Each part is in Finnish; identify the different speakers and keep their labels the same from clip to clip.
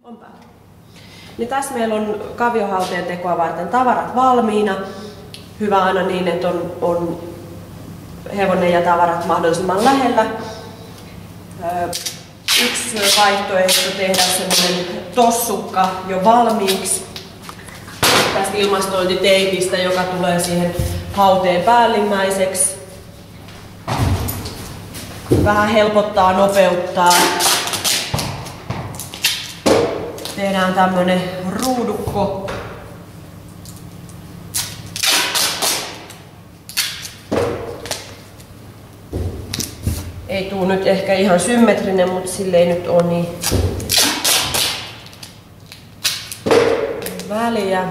Speaker 1: Onpa. Niin tässä meillä on kaviohauteen tekoa varten tavarat valmiina. Hyvä aina niin, että on hevonen ja tavarat mahdollisimman lähellä. Yksi vaihtoehto tehdä semmoinen tossukka jo valmiiksi tästä ilmastointiteipistä, joka tulee siihen hauteen päällimmäiseksi. Vähän helpottaa, nopeuttaa. Tehdään tämmönen ruudukko. Ei tuu nyt ehkä ihan symmetrinen, mutta sille ei nyt ole niin väliä.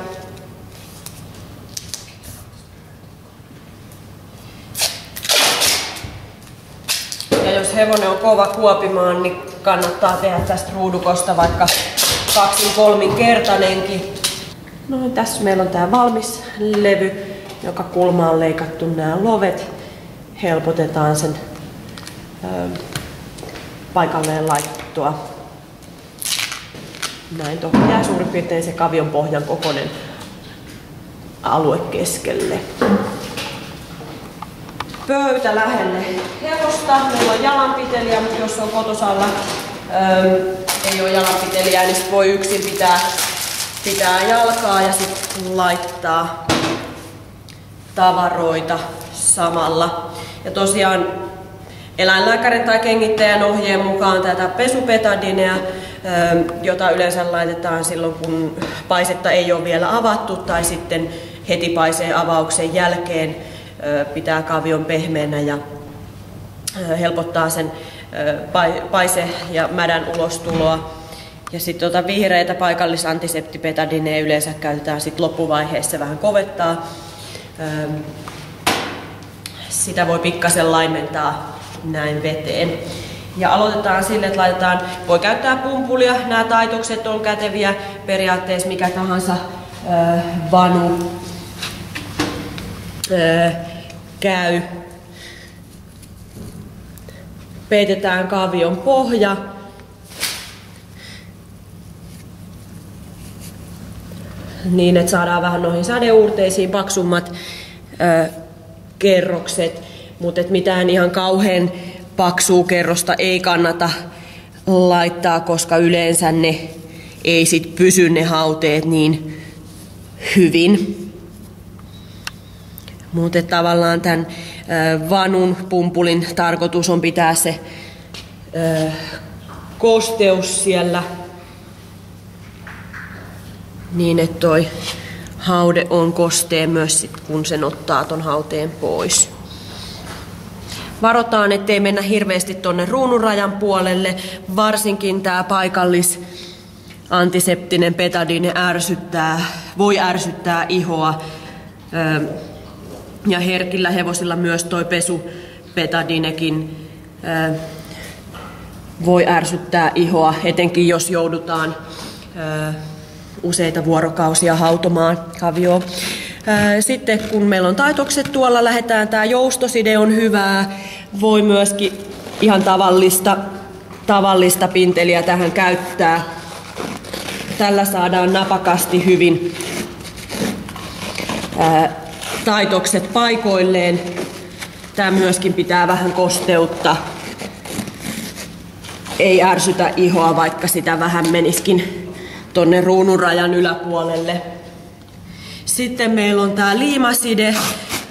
Speaker 1: Ja jos hevonen on kova kuopimaan, niin kannattaa tehdä tästä ruudukosta vaikka 2-3-kertainenkin. No niin, tässä meillä on tää valmis levy, joka kulmaan on leikattu nämä lovet. Helpotetaan sen paikalleen laittua. Näin tuohon jää suurin piirtein se kavion pohjan kokoinen alue keskelle. Pöytä lähelle hevosta. Meillä on jalanpitelijä, mutta jos on kotosalla ei ole jalanpitelijää, niin sit voi yksin pitää jalkaa ja sitten laittaa tavaroita samalla. Ja tosiaan eläinlääkärin tai kengittäjän ohjeen mukaan tätä pesupetadinea, jota yleensä laitetaan silloin, kun paisetta ei ole vielä avattu tai sitten heti paiseen avauksen jälkeen, pitää kavion pehmeänä ja helpottaa sen paise- ja mädän ulostuloa. Ja sitten vihreitä paikallisantiseptipetadinea yleensä käytetään sit loppuvaiheessa vähän kovettaa. Sitä voi pikkasen laimentaa näin veteen. Ja aloitetaan sille, että voi käyttää pumpulia. Nämä taitokset on käteviä periaatteessa mikä tahansa vanu käy. Peitetään kavion pohja. Niin, että saadaan vähän noihin sadeuurteisiin paksummat kerrokset, mutta mitään ihan kauhean paksua kerrosta ei kannata laittaa, koska yleensä ne ei sit pysy ne hauteet niin hyvin. Mutta tavallaan tämän vanun pumpulin tarkoitus on pitää se kosteus siellä niin, että toi haude on kostea myös sit, kun sen ottaa ton hauteen pois. Varotaan, ettei mennä hirveästi tonne ruununrajan puolelle, varsinkin tää paikallis antiseptinen betadine voi ärsyttää ihoa. Ja herkillä hevosilla myös toi pesupetadinekin voi ärsyttää ihoa, etenkin jos joudutaan useita vuorokausia hautomaan kavioon. Sitten kun meillä on taitokset tuolla, lähdetään. Tää joustoside on hyvää. Voi myöskin ihan tavallista pinteliä tähän käyttää. Tällä saadaan napakasti hyvin taitokset paikoilleen. Tää myöskin pitää vähän kosteutta. Ei ärsytä ihoa, vaikka sitä vähän meniskin tonne ruununrajan yläpuolelle. Sitten meillä on tää liimaside,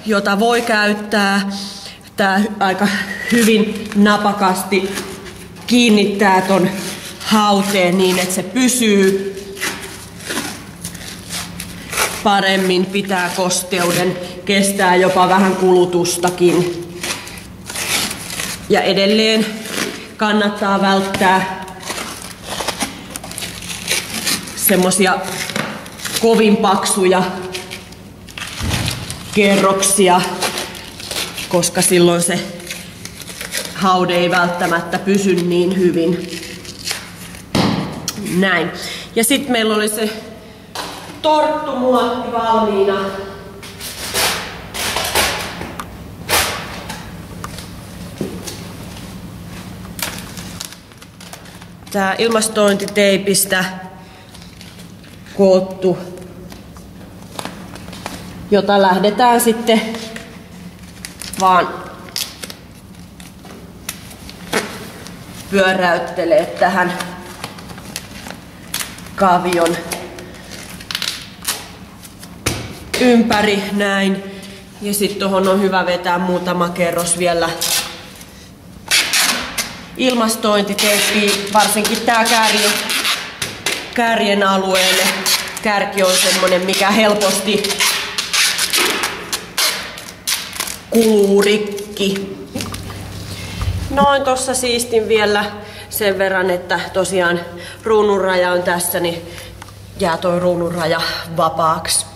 Speaker 1: jota voi käyttää. Tää aika hyvin napakasti kiinnittää ton hauteen niin, että se pysyy paremmin, pitää kosteuden, kestää jopa vähän kulutustakin. Ja edelleen kannattaa välttää semmosia kovin paksuja kerroksia, koska silloin se haude ei välttämättä pysy niin hyvin. Näin. Ja sitten meillä oli se torttumuotti valmiina. Tää ilmastointiteipistä koottu, jota lähdetään sitten vaan pyöräyttelee tähän kavion ympäri näin. Ja sitten tuohon on hyvä vetää muutama kerros vielä ilmastointiteippiä, varsinkin tää kärjen alueelle. Kärki on semmonen, mikä helposti kuluu rikki. Noin, tossa siistin vielä sen verran, että tosiaan ruununraja on tässä, niin jää toi ruununraja vapaaksi.